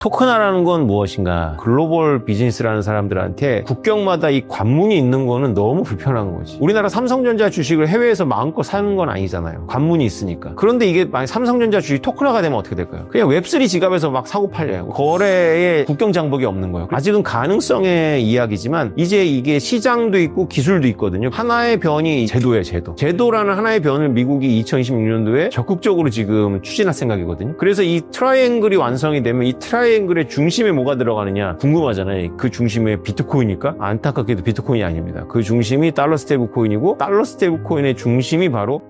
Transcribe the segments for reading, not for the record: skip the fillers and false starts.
토큰화라는 건 무엇인가? 글로벌 비즈니스라는 사람들한테 국경마다 이 관문이 있는 거는 너무 불편한 거지. 우리나라 삼성전자 주식을 해외에서 마음껏 사는 건 아니잖아요. 관문이 있으니까. 그런데 이게 만약 삼성전자 주식 토큰화가 되면 어떻게 될까요? 그냥 웹3 지갑에서 막 사고 팔려요. 거래에 국경 장벽이 없는 거예요. 아직은 가능성의 이야기지만 이제 이게 시장도 있고 기술도 있거든요. 하나의 변이 제도예요, 제도. 제도라는 하나의 변을 미국이 2026년도에 적극적으로 지금 추진할 생각이거든요. 그래서 이 트라이앵글이 완성이 되면 이 트라이앵글의 중심에 뭐가 들어가느냐 궁금하잖아요. 그 중심에 비트코인일까? 안타깝게도 비트코인이 아닙니다. 그 중심이 달러 스테이블 코인이고 달러 스테이블 코인의 중심이 바로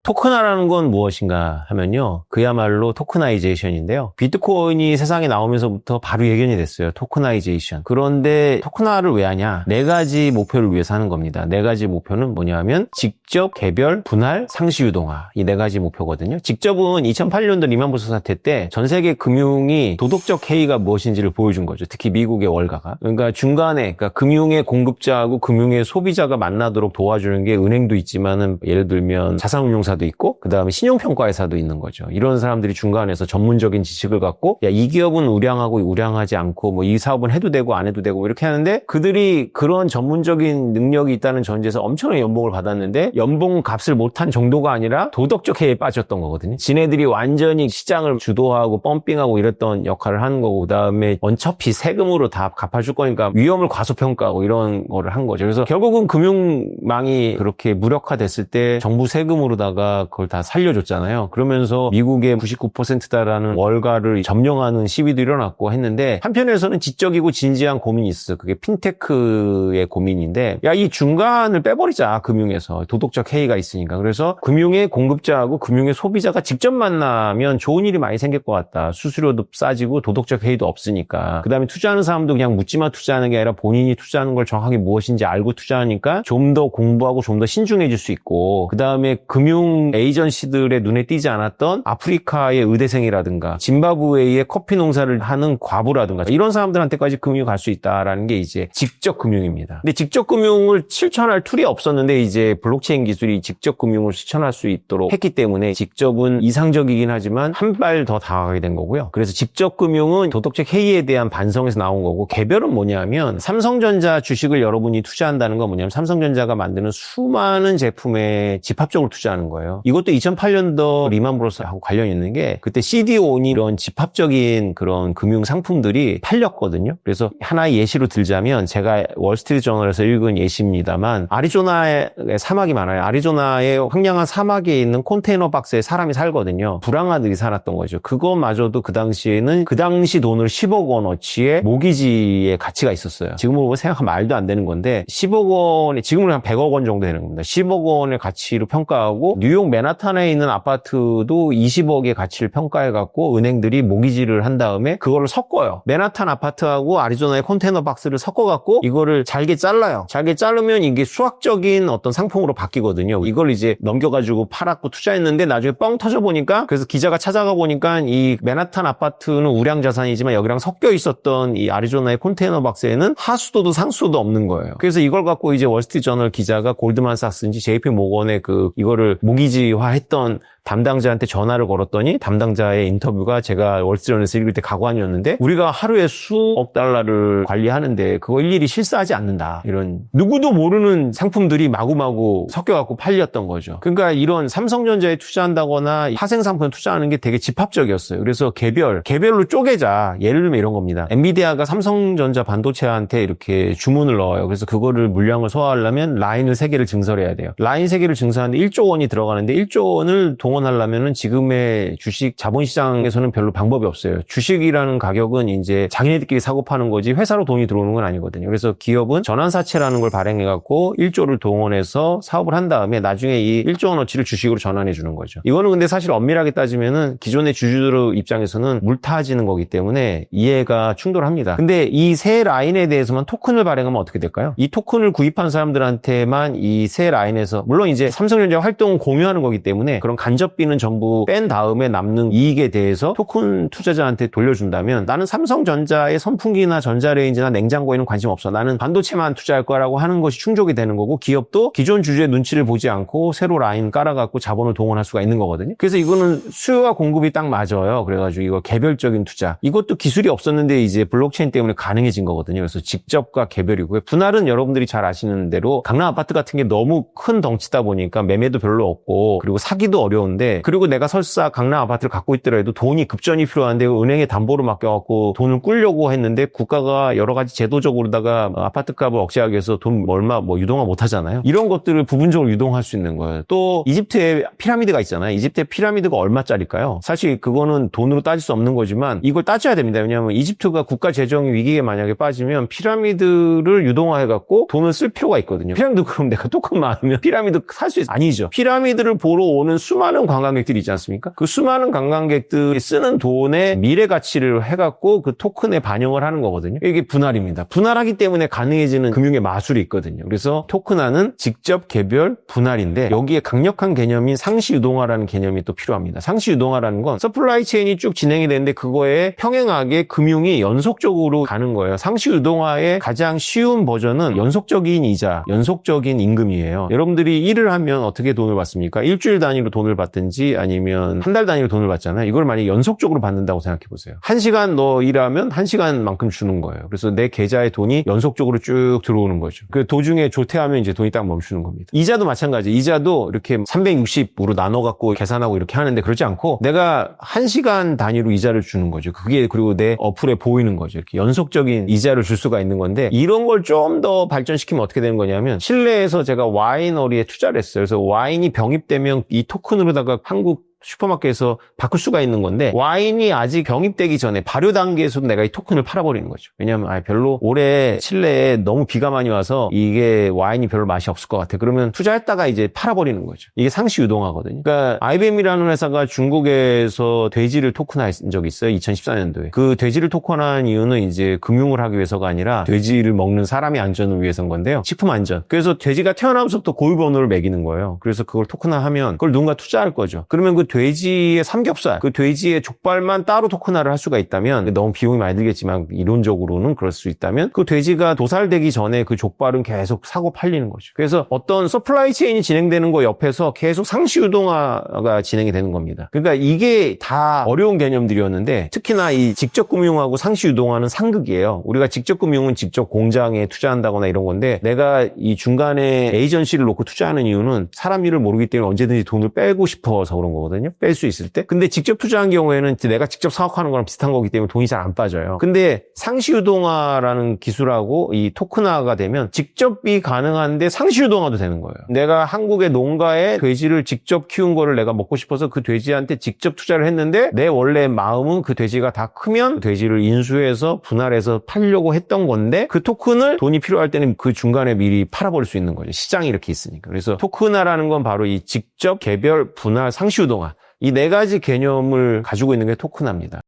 토큰화라는 건 무엇인가 하면요. 그야말로 토크나이제이션인데요. 비트코인이 세상에 나오면서부터 바로 예견이 됐어요. 토크나이제이션. 그런데 토큰화를 왜 하냐? 네 가지 목표를 위해서 하는 겁니다. 네 가지 목표는 뭐냐 하면 직접, 개별, 분할, 상시 유동화. 이 네 가지 목표거든요. 직접은 2008년도 리만브러스 사태 때 전 세계 금융이 도덕적 해이가 무엇인지를 보여준 거죠. 특히 미국의 월가가. 그러니까 중간에 그러니까 금융의 공급자하고 금융의 소비자가 만나도록 도와주는 게 은행도 있지만은 예를 들면 자산운용사 도 있고 그 다음에 신용평가회사도 있는 거죠. 이런 사람들이 중간에서 전문적인 지식을 갖고 야, 이 기업은 우량하고 우량하지 않고 뭐 이 사업은 해도 되고 안 해도 되고 이렇게 하는데 그들이 그런 전문적인 능력이 있다는 전제에서 엄청난 연봉을 받았는데 연봉 값을 못한 정도가 아니라 도덕적 해에 빠졌던 거거든요. 지네들이 완전히 시장을 주도하고 펌핑하고 이랬던 역할을 하는 거고 그 다음에 어차피 세금으로 다 갚아줄 거니까 위험을 과소평가하고 이런 거를 한 거죠. 그래서 결국은 금융망이 그렇게 무력화됐을 때 정부 세금으로다가 그걸 다 살려줬잖아요. 그러면서 미국의 99%다라는 월가를 점령하는 시위도 일어났고 했는데 한편에서는 지적이고 진지한 고민이 있어요. 그게 핀테크의 고민인데 야, 이 중간을 빼버리자. 금융에서 도덕적 해이가 있으니까. 그래서 금융의 공급자하고 금융의 소비자가 직접 만나면 좋은 일이 많이 생길 것 같다. 수수료도 싸지고 도덕적 해이도 없으니까. 그 다음에 투자하는 사람도 그냥 묻지마 투자하는 게 아니라 본인이 투자하는 걸 정확하게 무엇인지 알고 투자하니까 좀 더 공부하고 좀 더 신중해질 수 있고 그 다음에 금융 에이전시들의 눈에 띄지 않았던 아프리카의 의대생이라든가 짐바브웨이의 커피 농사를 하는 과부라든가 이런 사람들한테까지 금융이 갈 수 있다라는 게 이제 직접 금융입니다. 근데 직접 금융을 실천할 툴이 없었는데 이제 블록체인 기술이 직접 금융을 실천할 수 있도록 했기 때문에 직접은 이상적이긴 하지만 한 발 더 다가가게 된 거고요. 그래서 직접 금융은 도덕적 해이에 대한 반성에서 나온 거고 개별은 뭐냐면 삼성전자 주식을 여러분이 투자한다는 건 뭐냐면 삼성전자가 만드는 수많은 제품에 집합적으로 투자하는 거예요. 이것도 2008년도 리만브러스하고 관련이 있는 게 그때 CDO니 이런 집합적인 그런 금융 상품들이 팔렸거든요. 그래서 하나의 예시로 들자면 제가 월스트리트 저널에서 읽은 예시입니다만 아리조나에 사막이 많아요. 아리조나의 황량한 사막에 있는 컨테이너 박스에 사람이 살거든요. 불황아들이 살았던 거죠. 그거마저도 그 당시에는 그 당시 돈을 10억 원어치의 모기지의 가치가 있었어요. 지금으로 생각하면 말도 안 되는 건데 10억 원에 지금은 한 100억 원 정도 되는 겁니다. 10억 원의 가치로 평가하고 뉴욕 맨하탄에 있는 아파트도 20억의 가치를 평가해갖고 은행들이 모기지를 한 다음에 그거를 섞어요. 맨하탄 아파트하고 아리조나의 컨테이너 박스를 섞어갖고 이거를 잘게 잘라요. 잘게 자르면 이게 수학적인 어떤 상품으로 바뀌거든요. 이걸 이제 넘겨가지고 팔았고 투자했는데 나중에 뻥 터져보니까 그래서 기자가 찾아가 보니까 이 맨하탄 아파트는 우량 자산이지만 여기랑 섞여 있었던 이 아리조나의 컨테이너 박스에는 하수도도 상수도도 없는 거예요. 그래서 이걸 갖고 이제 월스트리트 저널 기자가 골드만삭스인지 JP 모건의 이거를 모기지화했던 담당자한테 전화를 걸었더니 담당자의 인터뷰가 제가 월스트리트저널에서 읽을 때 가관이었는데 우리가 하루에 수억 달러를 관리하는데 그거 일일이 실사하지 않는다. 이런 누구도 모르는 상품들이 마구마구 섞여갖고 팔렸던 거죠. 그러니까 이런 삼성전자에 투자한다거나 파생상품에 투자하는 게 되게 집합적이었어요. 그래서 개별로 쪼개자. 예를 들면 이런 겁니다. 엔비디아가 삼성전자 반도체한테 이렇게 주문을 넣어요. 그래서 그거를 물량을 소화하려면 라인을 3개를 증설해야 돼요. 라인 3개를 증설하는데 1조 원이 들어가는데 1조 원을 동원하려면은 지금의 주식 자본시장에서는 별로 방법이 없어요. 주식이라는 가격은 이제 자기네들끼리 사고 파는 거지 회사로 돈이 들어오는 건 아니거든요. 그래서 기업은 전환사채라는 걸 발행해갖고 1조를 동원해서 사업을 한 다음에 나중에 이 1조 원어치를 주식으로 전환해 주는 거죠. 이거는 근데 사실 엄밀하게 따지면은 기존의 주주들 입장에서는 물타지는 거기 때문에 이해가 충돌합니다. 근데 이 세 라인에 대해서만 토큰을 발행하면 어떻게 될까요? 이 토큰을 구입한 사람들한테만 이 세 라인에서 물론 이제 삼성전자 활동을 공유하는 거기 때문에 그런 간접 면접비는 전부 뺀 다음에 남는 이익에 대해서 토큰 투자자한테 돌려준다면 나는 삼성전자의 선풍기나 전자레인지나 냉장고에는 관심 없어. 나는 반도체만 투자할 거라고 하는 것이 충족이 되는 거고 기업도 기존 주주의 눈치를 보지 않고 새로 라인 깔아갖고 자본을 동원할 수가 있는 거거든요. 그래서 이거는 수요와 공급이 딱 맞아요. 그래가지고 이거 개별적인 투자. 이것도 기술이 없었는데 이제 블록체인 때문에 가능해진 거거든요. 그래서 직접과 개별이고요. 분할은 여러분들이 잘 아시는 대로 강남 아파트 같은 게 너무 큰 덩치다 보니까 매매도 별로 없고 그리고 사기도 어려운데 그리고 내가 설사 강남 아파트를 갖고 있더라도 돈이 급전이 필요한데 은행에 담보로 맡겨갖고 돈을 꾸려고 했는데 국가가 여러 가지 제도적으로다가 아파트 값을 억제하기 위해서 돈 얼마 유동화 못 하잖아요. 이런 것들을 부분적으로 유동할 수 있는 거예요. 또 이집트에 피라미드가 있잖아요. 이집트의 피라미드가 얼마짜리일까요? 사실 그거는 돈으로 따질 수 없는 거지만 이걸 따져야 됩니다. 왜냐하면 이집트가 국가 재정이 위기에 만약에 빠지면 피라미드를 유동화해갖고 돈을 쓸 필요가 있거든요. 피라미드 그럼 내가 토큰 많으면 피라미드 살 수 있어? 아니죠. 피라미드를 보러 오는 수많은 관광객들이 있지 않습니까? 그 수많은 관광객들이 쓰는 돈의 미래 가치를 해갖고 그 토큰에 반영을 하는 거거든요. 이게 분할입니다. 분할하기 때문에 가능해지는 금융의 마술이 있거든요. 그래서 토큰화는 직접, 개별, 분할인데 여기에 강력한 개념인 상시 유동화라는 개념이 또 필요합니다. 상시 유동화라는 건 서플라이 체인이 쭉 진행이 되는데 그거에 평행하게 금융이 연속적으로 가는 거예요. 상시 유동화의 가장 쉬운 버전은 연속적인 이자, 연속적인 임금이에요. 여러분들이 일을 하면 어떻게 돈을 받습니까? 일주일 단위로 돈을 받든지 아니면 한 달 단위로 돈을 받잖아요. 이걸 만약에 연속적으로 받는다고 생각해 보세요. 1시간 너 일하면 1시간만큼 주는 거예요. 그래서 내 계좌에 돈이 연속적으로 쭉 들어오는 거죠. 그 도중에 조퇴하면 이제 돈이 딱 멈추는 겁니다. 이자도 마찬가지. 이자도 이렇게 360으로 나눠갖고 계산하고 이렇게 하는데 그렇지 않고 내가 1시간 단위로 이자를 주는 거죠. 그게 그리고 내 어플에 보이는 거죠. 이렇게 연속적인 이자를 줄 수가 있는 건데 이런 걸 좀 더 발전시키면 어떻게 되는 거냐면 실내에서 제가 와이너리에 투자를 했어요. 그래서 와인이 병입되면 이 토큰으로다가 한국 슈퍼마켓에서 바꿀 수가 있는 건데 와인이 아직 병입되기 전에 발효 단계에서도 내가 이 토큰을 팔아버리는 거죠. 왜냐하면 별로 올해 실내에 너무 비가 많이 와서 이게 와인이 별로 맛이 없을 것 같아. 그러면 투자했다가 이제 팔아버리는 거죠. 이게 상시 유동화거든요. 그러니까 IBM이라는 회사가 중국에서 돼지를 토큰화한 적이 있어요. 2014년도에. 그 돼지를 토큰화한 이유는 이제 금융을 하기 위해서가 아니라 돼지를 먹는 사람의 안전을 위해서인 건데요. 식품 안전. 그래서 돼지가 태어나면서부터 고유번호를 매기는 거예요. 그래서 그걸 토큰화하면 그걸 누군가 투자할 거죠. 그러면 그 돼지의 삼겹살, 그 돼지의 족발만 따로 토큰화를 할 수가 있다면 너무 비용이 많이 들겠지만 이론적으로는 그럴 수 있다면 그 돼지가 도살되기 전에 그 족발은 계속 사고 팔리는 거죠. 그래서 어떤 서플라이 체인이 진행되는 거 옆에서 계속 상시 유동화가 진행이 되는 겁니다. 그러니까 이게 다 어려운 개념들이었는데 특히나 이 직접 금융하고 상시 유동화는 상극이에요. 우리가 직접 금융은 직접 공장에 투자한다거나 이런 건데 내가 이 중간에 에이전시를 놓고 투자하는 이유는 사람 일을 모르기 때문에 언제든지 돈을 빼고 싶어서 그런 거거든요. 뺄 수 있을 때. 근데 직접 투자한 경우에는 내가 직접 사업하는 거랑 비슷한 거기 때문에 돈이 잘 안 빠져요. 근데 상시유동화라는 기술하고 이 토큰화가 되면 직접이 가능한데 상시유동화도 되는 거예요. 내가 한국의 농가에 돼지를 직접 키운 거를 내가 먹고 싶어서 그 돼지한테 직접 투자를 했는데 내 원래 마음은 그 돼지가 다 크면 돼지를 인수해서 분할해서 팔려고 했던 건데 그 토큰을 돈이 필요할 때는 그 중간에 미리 팔아버릴 수 있는 거죠. 시장이 이렇게 있으니까. 그래서 토큰화라는 건 바로 이 직접, 개별, 분할, 상시유동화 이 네 가지 개념을 가지고 있는 게 토큰화입니다.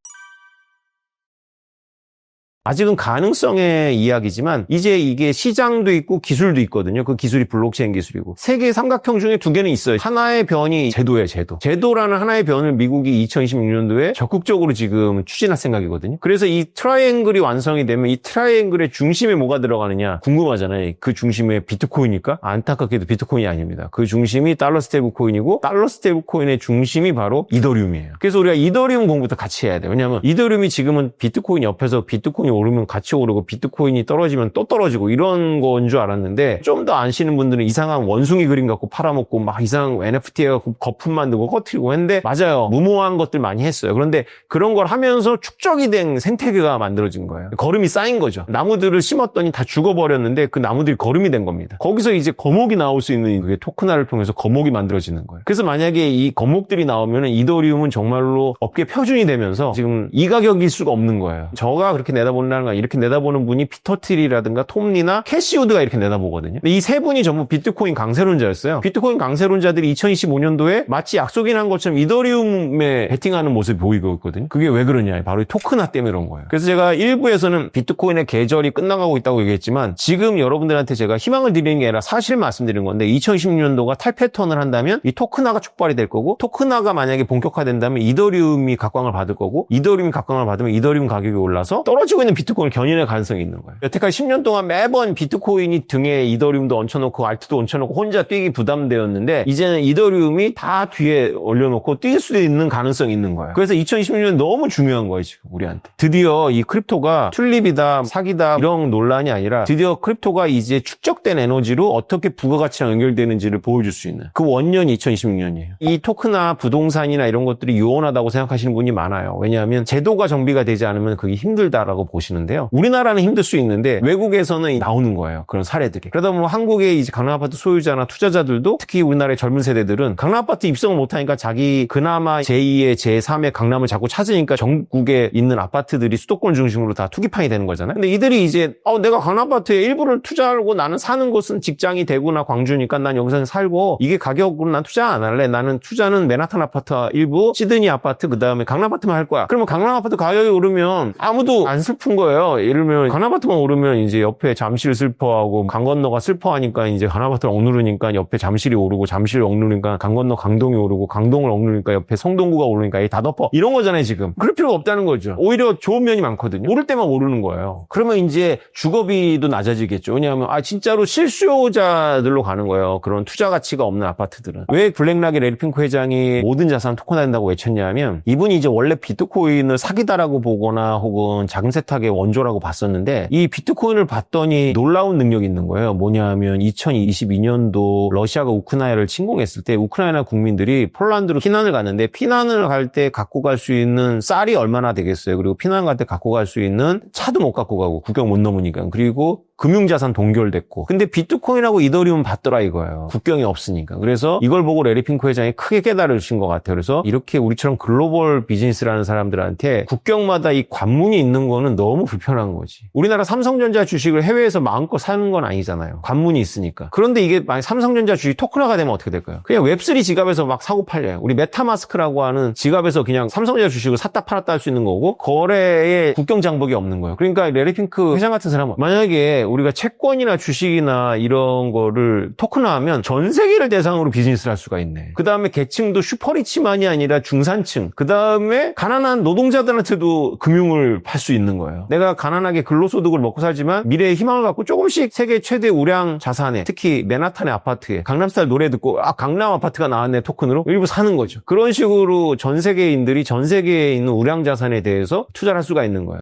아직은 가능성의 이야기지만 이제 이게 시장도 있고 기술도 있거든요. 그 기술이 블록체인 기술이고 세계의 삼각형 중에 두 개는 있어요. 하나의 변이 제도예요. 제도라는 하나의 변을 미국이 2026년도에 적극적으로 지금 추진할 생각이거든요. 그래서 이 트라이앵글이 완성이 되면 이 트라이앵글의 중심에 뭐가 들어가느냐 궁금하잖아요. 그 중심에 비트코인일까? 안타깝게도 비트코인이 아닙니다. 그 중심이 달러 스테이블 코인이고 달러 스테이블 코인의 중심이 바로 이더리움이에요. 그래서 우리가 이더리움 공부부터 같이 해야 돼요. 왜냐하면 이더리움이 지금은 비트코인 옆에서 비트코인이 오르면 같이 오르고 비트코인이 떨어지면 또 떨어지고 이런 건 줄 알았는데 좀 더 아시는 분들은 이상한 원숭이 그림 갖고 팔아먹고 막 이상한 NFT 해갖고 거품 만들고 꺼트리고 했는데 맞아요. 무모한 것들 많이 했어요. 그런데 그런 걸 하면서 축적이 된 생태계가 만들어진 거예요. 거름이 쌓인 거죠. 나무들을 심었더니 다 죽어버렸는데 그 나무들이 거름이 된 겁니다. 거기서 이제 거목이 나올 수 있는 그게 토큰화를 통해서 거목이 만들어지는 거예요. 그래서 만약에 이 거목들이 나오면 이더리움은 정말로 업계 표준이 되면서 지금 이 가격일 수가 없는 거예요. 저가 그렇게 내다보는 일어나는 거 이렇게 내다보는 분이 피터 틸이라든가 톰 리나 캐시 우드가 이렇게 내다보거든요. 이 세 분이 전부 비트코인 강세론자였어요. 비트코인 강세론자들이 2025년도에 마치 약속이 난 것처럼 이더리움에 베팅하는 모습이 보이고 있거든요. 그게 왜 그러냐? 바로 이 토크나 때문에 그런 거예요. 그래서 제가 1부에서는 비트코인의 계절이 끝나가고 있다고 얘기했지만 지금 여러분들한테 제가 희망을 드리는 게 아니라 사실 말씀드리는 건데 2016년도가 탈 패턴을 한다면 이 토크나가 촉발이 될 거고 토크나가 만약에 본격화된다면 이더리움이 각광을 받을 거고 이더리움이 각광을 받으면 이더리움 가격이 올라서 떨어지고 있는 비트코인을 견인할 가능성이 있는 거예요. 여태까지 10년 동안 매번 비트코인이 등에 이더리움도 얹혀놓고 알트도 얹혀놓고 혼자 뛰기 부담되었는데 이제는 이더리움이 다 뒤에 올려놓고 뛸 수 있는 가능성이 있는 거예요. 그래서 2016년 너무 중요한 거예요 지금 우리한테. 드디어 이 크립토가 툴립이다 사기다 이런 논란이 아니라 드디어 크립토가 이제 축적된 에너지로 어떻게 부가가치랑 연결되는지를 보여줄 수 있는 그 원년이 2026년이에요. 이 토크나 부동산이나 이런 것들이 요원하다고 생각하시는 분이 많아요. 왜냐하면 제도가 정비가 되지 않으면 그게 힘들다라고 보시는데요. 우리나라는 힘들 수 있는데 외국에서는 나오는 거예요. 그런 사례들이. 그러다 보면 한국의 이제 강남아파트 소유자나 투자자들도 특히 우리나라의 젊은 세대들은 강남아파트 입성을 못하니까 자기 그나마 제2의 제3의 강남을 자꾸 찾으니까 전국에 있는 아파트들이 수도권 중심으로 다 투기판이 되는 거잖아요. 근데 이들이 이제 내가 강남아파트에 일부를 투자하고 나는 사는 곳은 직장이 대구나 광주니까 난 여기서 살고 이게 가격으로 난 투자 안 할래. 나는 투자는 맨하탄 아파트 일부, 시드니 아파트 그다음에 강남 아파트만 할 거야. 그러면 강남 아파트 가격이 오르면 아무도 안 슬픈 거예요. 예를 들면 강남 아파트만 오르면 이제 옆에 잠실 슬퍼하고 강 건너가 슬퍼하니까 이제 강남 아파트를 억누르니까 옆에 잠실이 오르고 잠실 억누르니까 강 건너 강동이 오르고 강동을 억누르니까 옆에 성동구가 오르니까 다 덮어. 이런 거잖아요 지금. 그럴 필요가 없다는 거죠. 오히려 좋은 면이 많거든요. 오를 때만 오르는 거예요. 그러면 이제 주거비도 낮아지겠죠. 왜냐하면 진짜로 실수요자들로 가는 거예요. 그런 투자 가치가 없는 아파트들은. 왜 블랙락의 레리 핑크 회장이 모든 자산 토큰화된다고 외쳤냐면 이분이 이제 원래 비트코인을 사기다라고 보거나 혹은 자금 세탁의 원조라고 봤었는데 이 비트코인을 봤더니 놀라운 능력이 있는 거예요. 뭐냐면 2022년도 러시아가 우크라이나를 침공했을 때 우크라이나 국민들이 폴란드로 피난을 갔는데 피난을 갈 때 갖고 갈 수 있는 쌀이 얼마나 되겠어요. 그리고 피난 갈 때 갖고 갈 수 있는 차도 못 갖고 가고 국경 못 넘으니까. 그리고 금융자산 동결됐고. 근데 비트코인하고 이더리움 받더라 이거예요. 국경이 없으니까. 그래서 이걸 보고 레리 핑크 회장이 크게 깨달으신 것 같아요. 그래서 이렇게 우리처럼 글로벌 비즈니스라는 사람들한테 국경마다 이 관문이 있는 거는 너무 불편한 거지. 우리나라 삼성전자 주식을 해외에서 마음껏 사는 건 아니잖아요. 관문이 있으니까. 그런데 이게 만약 삼성전자 주식 토큰화가 되면 어떻게 될까요? 그냥 웹3 지갑에서 막 사고 팔려요. 우리 메타마스크라고 하는 지갑에서 그냥 삼성전자 주식을 샀다 팔았다 할 수 있는 거고 거래에 국경 장벽이 없는 거예요. 그러니까 레리 핑크 회장 같은 사람은 만약에 우리가 채권이나 주식이나 이런 거를 토큰화하면 전 세계를 대상으로 비즈니스를 할 수가 있네. 그 다음에 계층도 슈퍼리치만이 아니라 중산층. 그 다음에 가난한 노동자들한테도 금융을 팔 수 있는 거예요. 내가 가난하게 근로소득을 먹고 살지만 미래의 희망을 갖고 조금씩 세계 최대 우량 자산에 특히 맨하탄의 아파트에 강남스타일 노래 듣고 강남 아파트가 나왔네 토큰으로 일부 사는 거죠. 그런 식으로 전 세계인들이 전 세계에 있는 우량 자산에 대해서 투자를 할 수가 있는 거예요.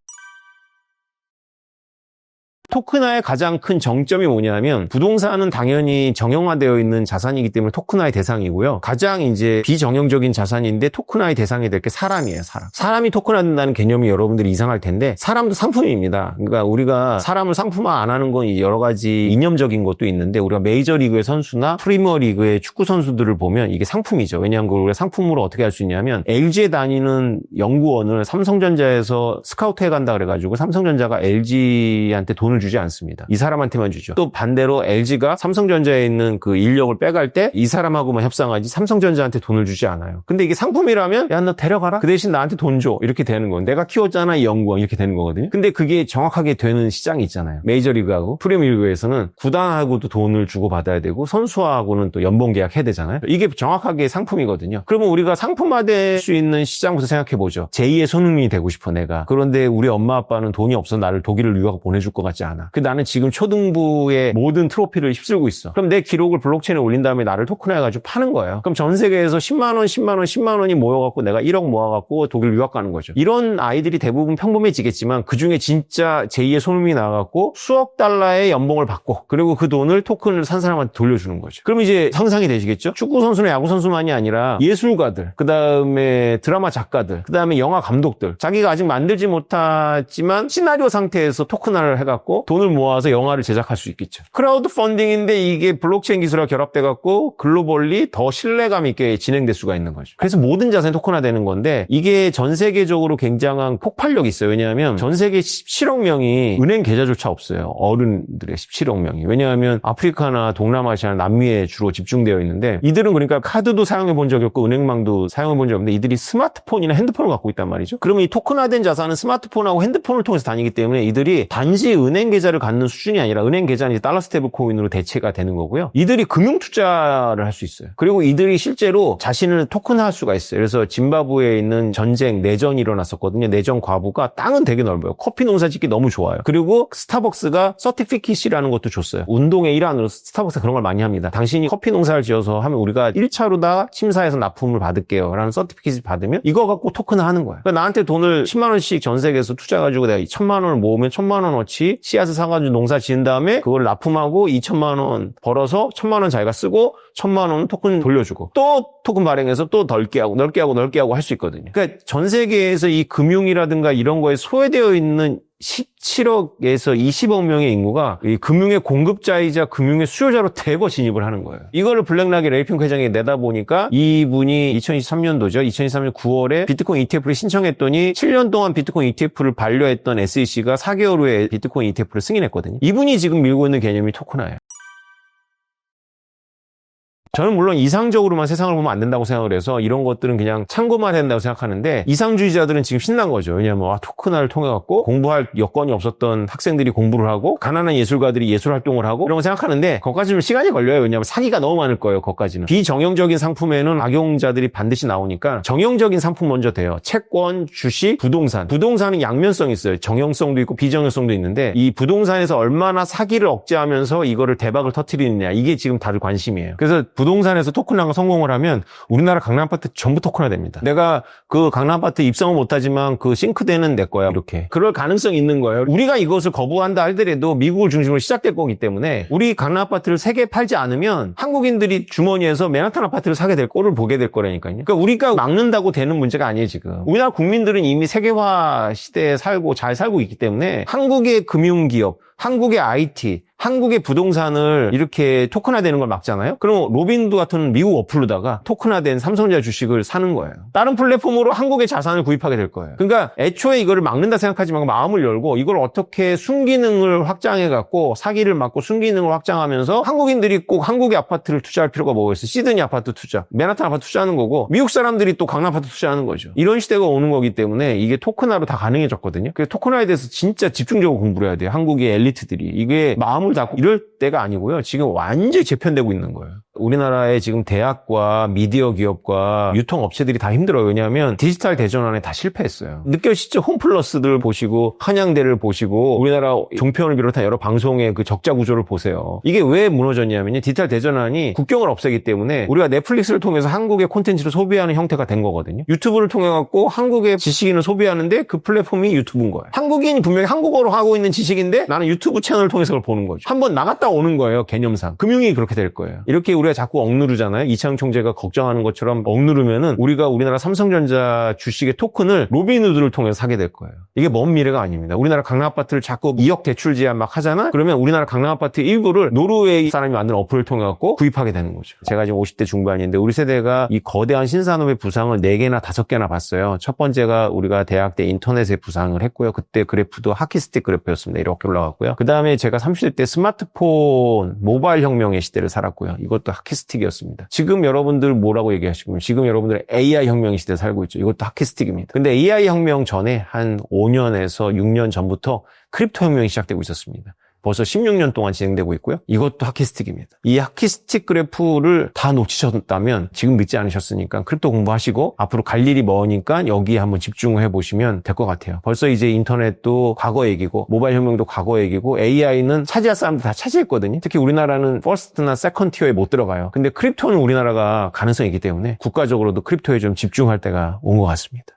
토큰화의 가장 큰 정점이 뭐냐면 부동산은 당연히 정형화되어 있는 자산이기 때문에 토큰화의 대상이고요. 가장 이제 비정형적인 자산인데 토큰화의 대상이 될 게 사람이에요. 사람이 토큰화된다는 개념이 여러분들이 이상할 텐데 사람도 상품입니다. 그러니까 우리가 사람을 상품화 안 하는 건 여러 가지 이념적인 것도 있는데 우리가 메이저리그의 선수나 프리미어리그의 축구 선수들을 보면 이게 상품이죠. 왜냐하면 그걸 우리가 상품으로 어떻게 할 수 있냐면 LG에 다니는 연구원을 삼성전자에서 스카우트해 간다 그래가지고 삼성전자가 LG한테 돈을 주지 않습니다. 이 사람한테만 주죠. 또 반대로 LG가 삼성전자에 있는 그 인력을 빼갈 때 이 사람하고만 협상하지 삼성전자한테 돈을 주지 않아요. 근데 이게 상품이라면 야, 너 데려가라. 그 대신 나한테 돈 줘. 이렇게 되는 건 내가 키웠잖아 이 연구원 이렇게 되는 거거든요. 근데 그게 정확하게 되는 시장이 있잖아요. 메이저리그하고 프리미어리그에서는 구단하고도 돈을 주고 받아야 되고 선수하고는 또 연봉 계약해야 되잖아요. 이게 정확하게 상품이거든요. 그러면 우리가 상품화될 수 있는 시장부터 생각해보죠. 제2의 손흥민이 되고 싶어 내가. 그런데 우리 엄마 아빠는 돈이 없어 나를 독일을 유학 보내줄 것 같지 않아. 나는 지금 초등부의 모든 트로피를 휩쓸고 있어. 그럼 내 기록을 블록체인에 올린 다음에 나를 토큰화해가지고 파는 거예요. 그럼 전 세계에서 10만 원, 10만 원, 10만 원이 모여갖고 내가 1억 모아갖고 독일 유학 가는 거죠. 이런 아이들이 대부분 평범해지겠지만 그중에 진짜 제2의 손흥민이 나와갖고 수억 달러의 연봉을 받고 그리고 그 돈을 토큰을 산 사람한테 돌려주는 거죠. 그럼 이제 상상이 되시겠죠? 축구 선수나 야구 선수만이 아니라 예술가들, 그 다음에 드라마 작가들, 그 다음에 영화 감독들 자기가 아직 만들지 못했지만 시나리오 상태에서 토큰화를 해갖고 가지고 돈을 모아서 영화를 제작할 수 있겠죠. 크라우드 펀딩인데 이게 블록체인 기술과 결합돼 갖고 글로벌리 더 신뢰감 있게 진행될 수가 있는 거죠. 그래서 모든 자산이 토큰화되는 건데 이게 전 세계적으로 굉장한 폭발력이 있어요. 왜냐하면 전 세계 17억 명이 은행 계좌조차 없어요. 어른들의 17억 명이. 왜냐하면 아프리카나 동남아시아, 남미에 주로 집중되어 있는데 이들은 그러니까 카드도 사용해 본 적이 없고 은행망도 사용해 본 적이 없는데 이들이 스마트폰이나 핸드폰을 갖고 있단 말이죠. 그러면 이 토큰화된 자산은 스마트폰하고 핸드폰을 통해서 다니기 때문에 이들이 단지 은행 계좌를 갖는 수준이 아니라 은행 계좌는 이제 달러 스테이블 코인으로 대체가 되는 거고요. 이들이 금융 투자를 할 수 있어요. 그리고 이들이 실제로 자신을 토큰화할 수가 있어요. 그래서 짐바브웨에 있는 전쟁, 내전이 일어났었거든요. 내전 과부가 땅은 되게 넓어요. 커피 농사 짓기 너무 좋아요. 그리고 스타벅스가 서티피킷이라는 것도 줬어요. 운동의 일환으로 스타벅스가 그런 걸 많이 합니다. 당신이 커피 농사를 지어서 하면 우리가 1차로 다 심사해서 납품을 받을게요 라는 서티피킷을 받으면 이거 갖고 토큰화 하는 거예요. 그러니까 나한테 돈을 10만 원씩 전 세계에서 투자해가지고 내가 1,000만 원을 모으면 1,000만 원어치 씨앗을 사가지고 농사 지은 다음에 그걸 납품하고 2,000만 원 벌어서 1,000만 원 자기가 쓰고 1,000만 원 토큰 돌려주고 또 토큰 발행해서 또 넓게 하고 할 수 있거든요. 그러니까 전 세계에서 이 금융이라든가 이런 거에 소외되어 있는 17억에서 20억 명의 인구가 이 금융의 공급자이자 금융의 수요자로 대거 진입을 하는 거예요. 이거를 블랙락이 레이핑크 회장이 내다보니까 이분이 2023년도죠. 2023년 9월에 비트코인 ETF를 신청했더니 7년 동안 비트코인 ETF를 반려했던 SEC가 4개월 후에 비트코인 ETF를 승인했거든요. 이분이 지금 밀고 있는 개념이 토큰화예요. 저는 물론 이상적으로만 세상을 보면 안 된다고 생각을 해서 이런 것들은 그냥 참고만 해야 된다고 생각하는데 이상주의자들은 지금 신난 거죠. 왜냐하면 토큰화를 통해 갖고 공부할 여건이 없었던 학생들이 공부를 하고 가난한 예술가들이 예술 활동을 하고 이런 거 생각하는데 거기까지는 시간이 걸려요. 왜냐하면 사기가 너무 많을 거예요. 거기까지는. 비정형적인 상품에는 악용자들이 반드시 나오니까 정형적인 상품 먼저 돼요. 채권, 주식, 부동산. 부동산은 양면성이 있어요. 정형성도 있고 비정형성도 있는데 이 부동산에서 얼마나 사기를 억제하면서 이거를 대박을 터뜨리느냐 이게 지금 다들 관심이에요. 그래서 부동산에서 토큰화가 성공을 하면 우리나라 강남아파트 전부 토큰화됩니다. 내가 그 강남아파트 입성은 못하지만 그 싱크대는 내 거야. 이렇게. 그럴 가능성이 있는 거예요. 우리가 이것을 거부한다 하더라도 미국을 중심으로 시작될 거기 때문에 우리 강남아파트를 3개 팔지 않으면 한국인들이 주머니에서 맨하탄 아파트를 사게 될 꼴을 보게 될 거라니까요. 그러니까 우리가 막는다고 되는 문제가 아니에요, 지금. 우리나라 국민들은 이미 세계화 시대에 잘 살고 있기 때문에 한국의 금융기업, 한국의 IT, 한국의 부동산을 이렇게 토큰화되는 걸 막잖아요? 그럼 로빈후드 같은 미국 어플로다가 토큰화된 삼성전자 주식을 사는 거예요. 다른 플랫폼으로 한국의 자산을 구입하게 될 거예요. 그러니까 애초에 이거를 막는다 생각하지 말고 마음을 열고 이걸 어떻게 순기능을 확장해갖고 사기를 막고 순기능을 확장하면서 한국인들이 꼭 한국의 아파트를 투자할 필요가 뭐가 있어요? 시드니 아파트 투자, 맨하탄 아파트 투자하는 거고 미국 사람들이 또 강남 아파트 투자하는 거죠. 이런 시대가 오는 거기 때문에 이게 토큰화로 다 가능해졌거든요. 그래서 토큰화에 대해서 진짜 집중적으로 공부를 해야 돼요. 한국의 엘리트들이. 이게 마음을 닫고 이럴 때가 아니고요. 지금 완전히 재편되고 있는 거예요. 우리나라의 지금 대학과 미디어 기업과 유통업체들이 다 힘들어요. 왜냐하면 디지털 대전환에 다 실패했어요. 느껴지죠? 홈플러스들 보시고 한양대를 보시고 우리나라 종편을 비롯한 여러 방송의 그 적자 구조를 보세요. 이게 왜 무너졌냐면요. 디지털 대전환이 국경을 없애기 때문에 우리가 넷플릭스를 통해서 한국의 콘텐츠를 소비하는 형태가 된 거거든요. 유튜브를 통해 갖고 한국의 지식인을 소비하는데 그 플랫폼이 유튜브인 거예요. 한국인이 분명히 한국어로 하고 있는 지식인데 나는 유튜브 채널을 통해서 그걸 보는 거죠. 한번 나갔다 오는 거예요. 개념상. 금융이 그렇게 될 거예요. 이렇게 우리가 자꾸 억누르잖아요. 이창용 총재가 걱정하는 것처럼 억누르면은 우리가 우리나라 삼성전자 주식의 토큰을 로빈후드를 통해서 사게 될 거예요. 이게 먼 미래가 아닙니다. 우리나라 강남아파트를 자꾸 2억 대출 제한 막 하잖아? 그러면 우리나라 강남아파트 일부를 노르웨이 사람이 만든 어플을 통해 갖고 구입하게 되는 거죠. 제가 지금 50대 중반인데 우리 세대가 이 거대한 신산업의 부상을 4개나 5개나 봤어요. 첫 번째가 우리가 대학 때 인터넷의 부상을 했고요. 그때 그래프도 하키스틱 그래프였습니다. 이렇게 올라갔고요. 그 다음에 제가 30대 때 스마트폰 모바일 혁명의 시대를 살았고요. 이것도 하키스틱이었습니다. 지금 여러분들 뭐라고 얘기하시고 지금 여러분들 AI 혁명의 시대에 살고 있죠. 이것도 하키스틱입니다. 근데 AI 혁명 전에 한 5년에서 6년 전부터 크립토 혁명이 시작되고 있었습니다. 벌써 16년 동안 진행되고 있고요. 이것도 하키스틱입니다. 이 하키스틱 그래프를 다 놓치셨다면 지금 늦지 않으셨으니까 크립토 공부하시고 앞으로 갈 일이 머니까 여기에 한번 집중해 보시면 될 것 같아요. 벌써 이제 인터넷도 과거 얘기고 모바일 혁명도 과거 얘기고 AI는 차지할 사람들 다 차지했거든요. 특히 우리나라는 퍼스트나 세컨드 티어에 못 들어가요. 근데 크립토는 우리나라가 가능성이 있기 때문에 국가적으로도 크립토에 좀 집중할 때가 온 것 같습니다.